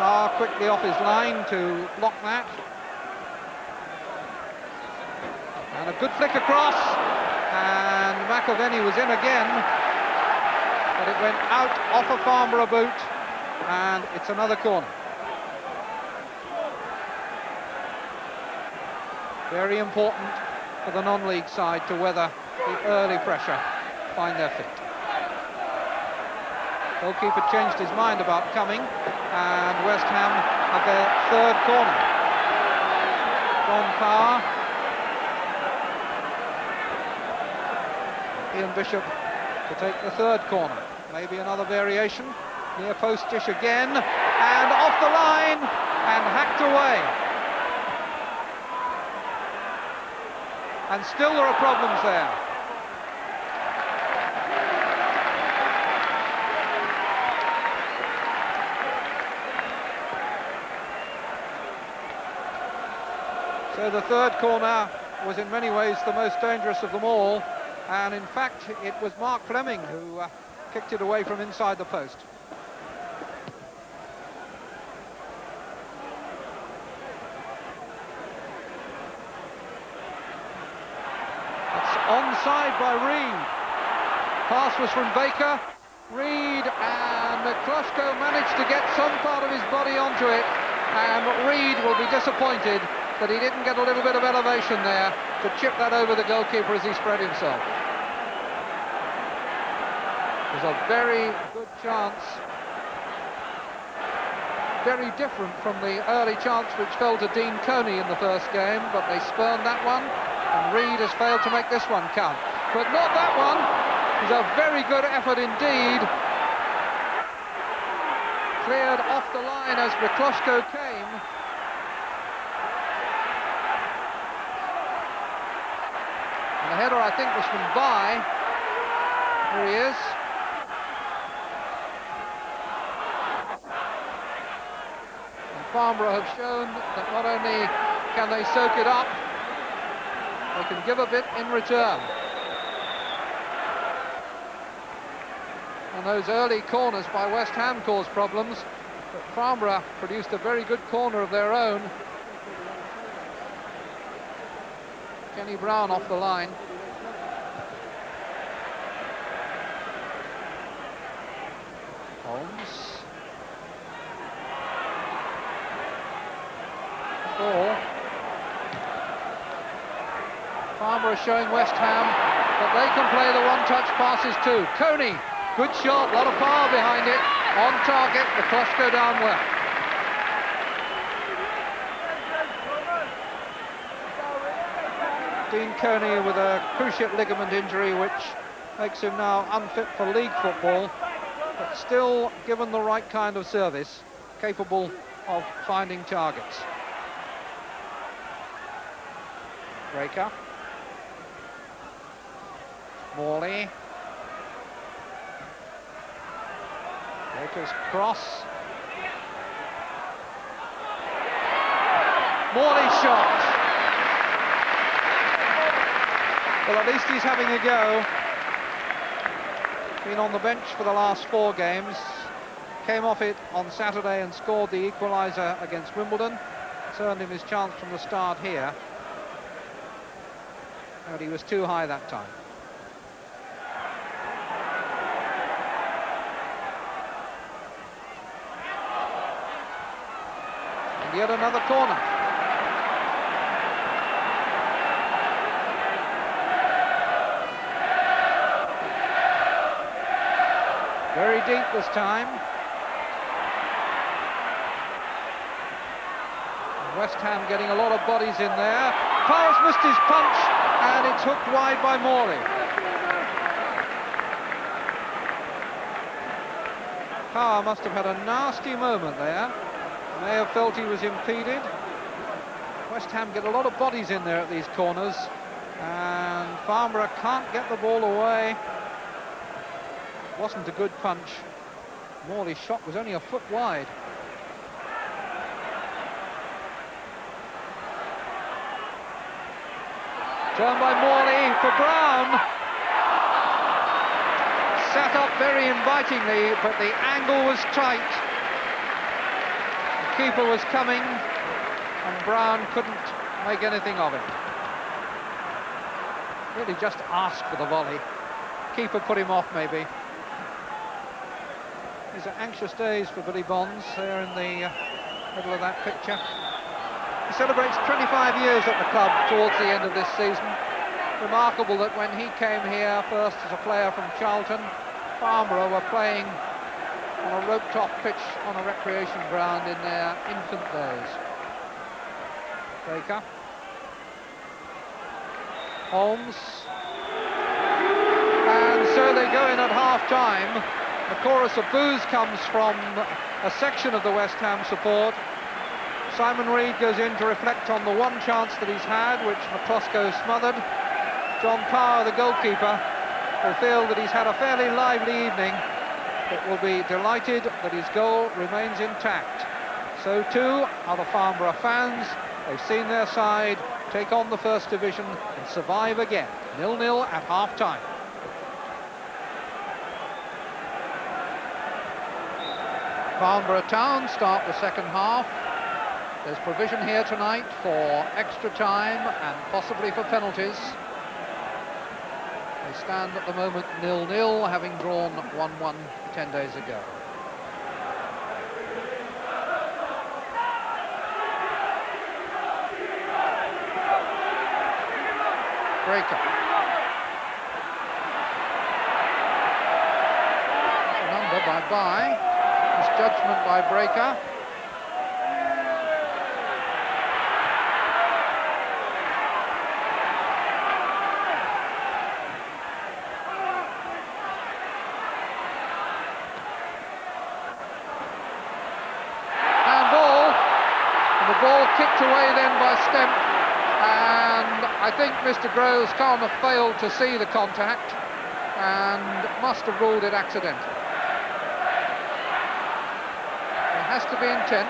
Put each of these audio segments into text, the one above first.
quickly off his line to block that. And a good flick across, and McAvenny was in again, but it went out off a Farnborough boot, and it's another corner. Very important for the non-league side to weather the early pressure, find their feet. Goalkeeper changed his mind about coming, and West Ham have their third corner. John Power, Ian Bishop to take the third corner. Maybe another variation. Near post dish again, and off the line, and hacked away. And still there are problems there. So the third corner was in many ways the most dangerous of them all, and in fact it was Mark Fleming who kicked it away from inside the post. It's onside by Reed. Pass was from Baker. Reed, and McCluskey managed to get some part of his body onto it, and Reed will be disappointed that he didn't get a little bit of elevation there to chip that over the goalkeeper as he spread himself. It was a very good chance, very different from the early chance which fell to Dean Coney in the first game, but they spurned that one, and Reed has failed to make this one count. But not that one. It was a very good effort indeed. Cleared off the line as McCluskey came. The header, I think, was from By. Here he is. And Farnborough have shown that not only can they soak it up, they can give a bit in return. And those early corners by West Ham caused problems, but Farnborough produced a very good corner of their own. Kenny Brown off the line. Holmes. Ball. Farnborough showing West Ham that they can play the one-touch passes too. Coney, good shot, a lot of power behind it. On target, the cross go down well. Dean Coney with a cruciate ligament injury which makes him now unfit for league football, but still, given the right kind of service, capable of finding targets. Breaker. Morley. Baker's cross. Morley's shot. Well, at least he's having a go. Been on the bench for the last 4 games. Came off it on Saturday and scored the equaliser against Wimbledon. It's earned him his chance from the start here. But he was too high that time. And yet another corner. Very deep this time. West Ham getting a lot of bodies in there. Powers missed his punch, and it's hooked wide by Morley. Power must have had a nasty moment there. May have felt he was impeded. West Ham get a lot of bodies in there at these corners, and Farnborough can't get the ball away. Wasn't a good punch. Morley's shot was only a foot wide. Turn by Morley for Brown. Sat up very invitingly, but the angle was tight. goalkeeper was coming, and Brown couldn't make anything of it. Really just asked for the volley. Keeper put him off, maybe. These are anxious days for Billy Bonds there in the middle of that picture. He celebrates 25 years at the club towards the end of this season. Remarkable that when he came here first as a player from Charlton, Farnborough were playing on a rope-top pitch on a recreation ground in their infant days. Baker. Holmes. And so they go in at half-time. A chorus of boos comes from a section of the West Ham support. Simon Reed goes in to reflect on the one chance that he's had, which McCluskey smothered. John Power, the goalkeeper, will feel that he's had a fairly lively evening, but will be delighted that his goal remains intact. So too are the Farnborough fans. They've seen their side take on the First Division and survive again. 0-0 at half-time. Farnborough Town start the second half. There's provision here tonight for extra time and possibly for penalties. They stand at the moment 0-0, having drawn 1-1 10 days ago. Breaker. An under by Bye. Misjudgment by Breaker. Ball kicked away then by Stemp, and I think Mr. Groves can't have failed to see the contact and must have ruled it accidental. There has to be intent,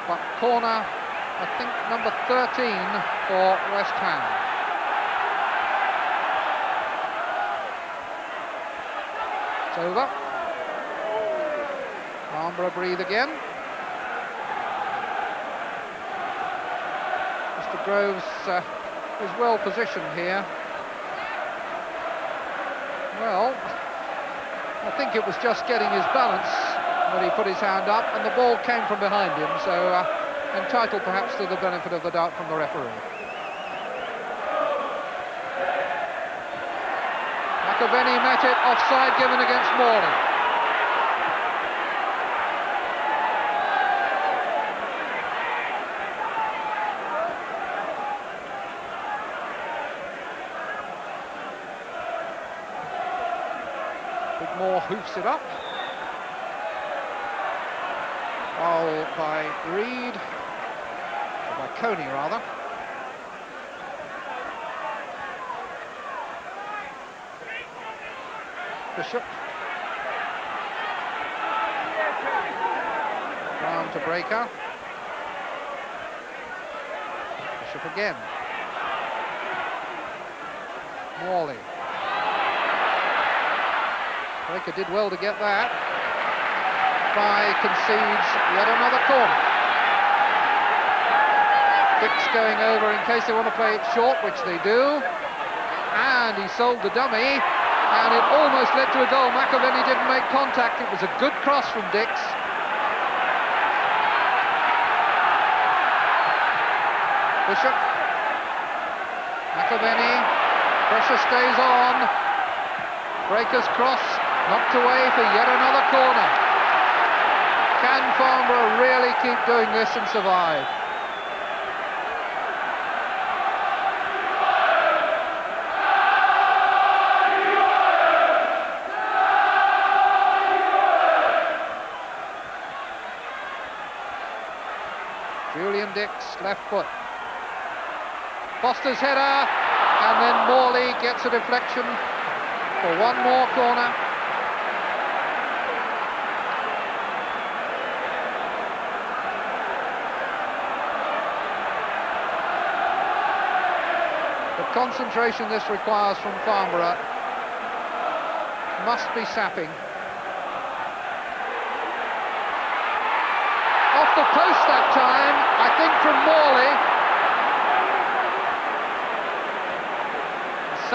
but corner, I think number 13 for West Ham. It's over. Farnborough breathe again. Mr. Groves is well positioned here. Well, I think it was just getting his balance when he put his hand up, and the ball came from behind him, so entitled perhaps to the benefit of the doubt from the referee. McAvenny met it, offside given against Morley. Moore hoofs it up. Foul by Reed, or by Coney rather. Bishop. Round to Breaker. Bishop again. Morley. Breaker did well to get that. Bye concedes yet another corner. Dix going over in case they want to play it short, which they do. And he sold the dummy, and it almost led to a goal. McAvenny didn't make contact. It was a good cross from Dix. Bishop. McAvenny. Pressure stays on. Breaker's cross. Knocked away for yet another corner. Can Farnborough really keep doing this and survive? Julian Dix, left foot. Foster's header, and then Morley gets a deflection for one more corner. The concentration this requires from Farnborough must be sapping.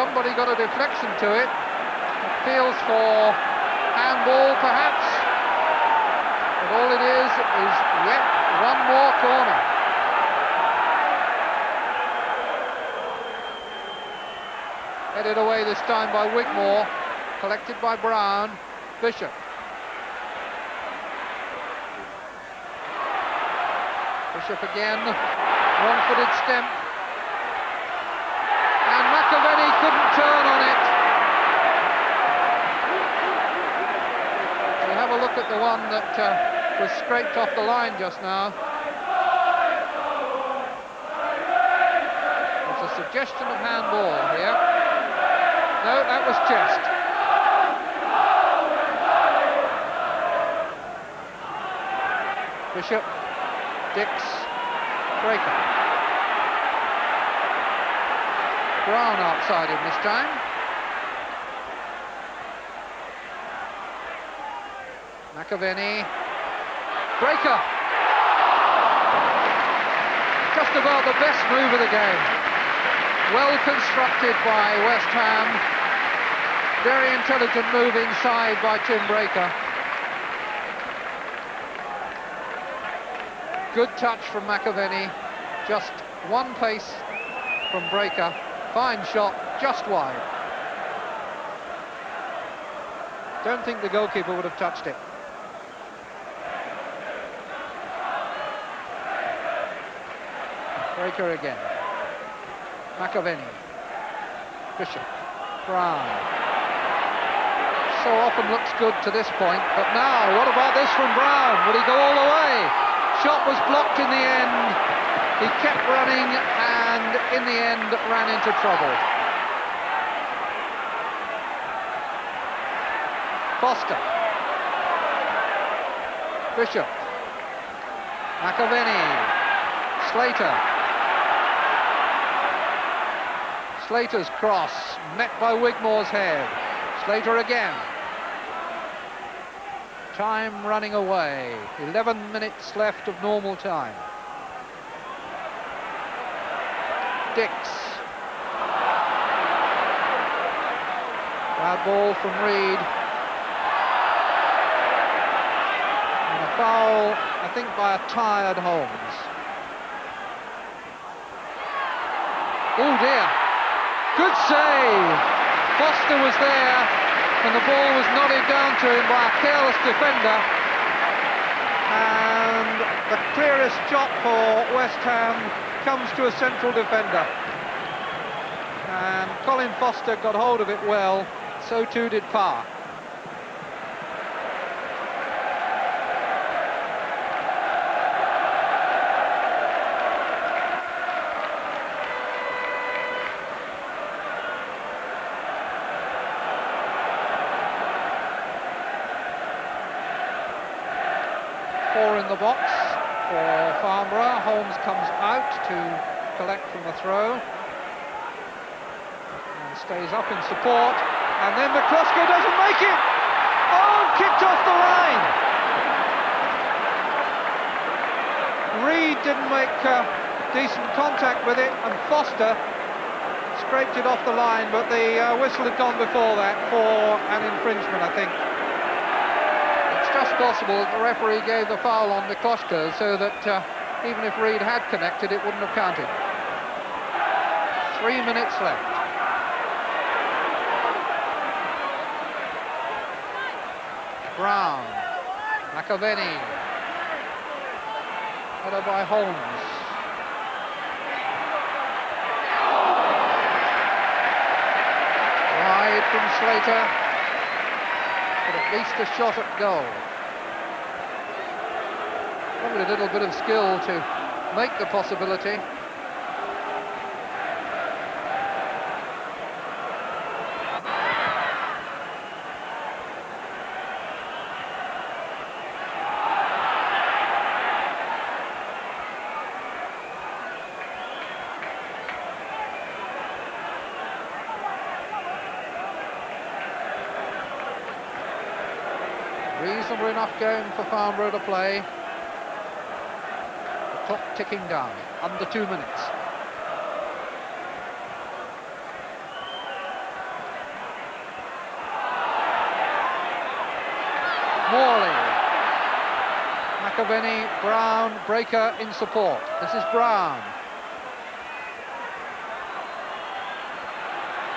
somebody got a deflection to it. Feels for handball, perhaps. But all it is yet one more corner. Headed away this time by Wigmore, collected by Brown. Bishop. Bishop again, wrong-footed stem. And McAvenny couldn't turn on it. So have a look at the one that was scraped off the line just now. There's a suggestion of handball here. No, that was chest. Bishop, Dix, Breaker. Brown outside him this time. McAvenny. Breaker. Just about the best move of the game. Well constructed by West Ham. Very intelligent move inside by Tim Breaker. Good touch from McAvenny. Just one pace from Breaker. Fine shot, just wide. Don't think the goalkeeper would have touched it. Breaker again. McAvenny. Bishop. Brown. So often looks good to this point, but now, what about this from Brown? Will he go all the way? Shot was blocked in the end. He kept running and in the end ran into trouble. Foster. Bishop. McAvenny. Slater. Slater's cross met by Wigmore's head. Slater again. Time running away. 11 minutes left of normal time. Dix. Bad ball from Reed. And a foul, I think, by a tired Holmes. Oh dear. Good save. Foster was there, and the ball was nodded down to him by a careless defender. And the clearest shot for West Ham comes to a central defender. And Colin Foster got hold of it well, so too did Parr. Four in the box for Farnborough. Holmes comes out to collect from the throw and stays up in support, and then McCluskey doesn't make it. Oh, kicked off the line. Reed didn't make decent contact with it, and Foster scraped it off the line, but the whistle had gone before that for an infringement, I think. Just possible that the referee gave the foul on McCluskey so that even if Reed had connected, it wouldn't have counted. 3 minutes left. Brown. McAvenny. Header by Holmes. Wide from Slater. But at least a shot at goal. Probably a little bit of skill to make the possibility. Reasonable enough game for Farnborough to play. The clock ticking down, under 2 minutes. Morley. McAvenny, Brown, Breaker in support. This is Brown.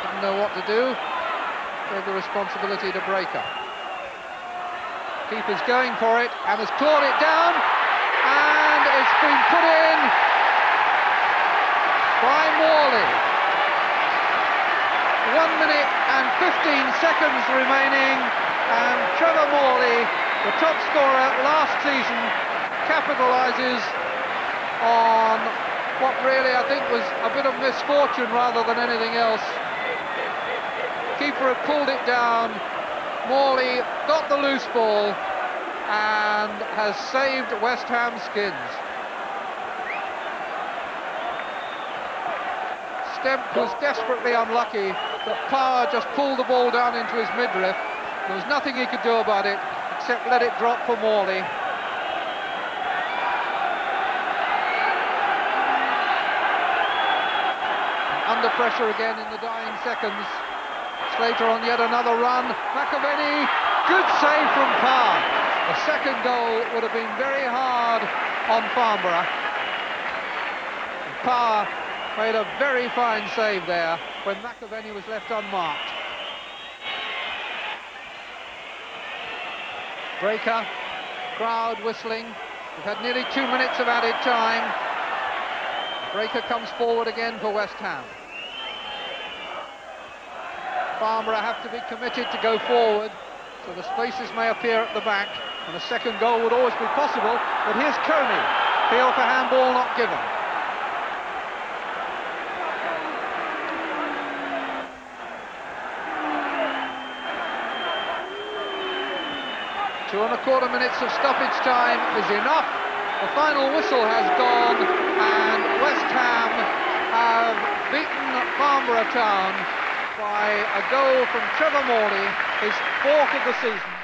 Didn't know what to do. Gave the responsibility to Breaker. Keeper's going for it and has clawed it down, and it's been put in by Morley. 1 minute and 15 seconds remaining, and Trevor Morley, the top scorer last season, capitalises on what really I think was a bit of misfortune rather than anything else. Keeper had pulled it down. Morley got the loose ball and has saved West Ham's skins. Stemp was desperately unlucky that Power just pulled the ball down into his midriff. There was nothing he could do about it except let it drop for Morley. Under pressure again in the dying seconds. Slater on yet another run. McAvenny, good save from Power. The second goal would have been very hard on Farnborough. Power made a very fine save there when McAvenny was left unmarked. Breaker, crowd whistling. We've had nearly 2 minutes of added time. Breaker comes forward again for West Ham. Farnborough have to be committed to go forward, so the spaces may appear at the back, and a second goal would always be possible. But here's Coney, appeal for handball not given. 2¼ minutes of stoppage time is enough. The final whistle has gone, and West Ham have beaten Farnborough Town by a goal from Trevor Morley, his 4th of the season.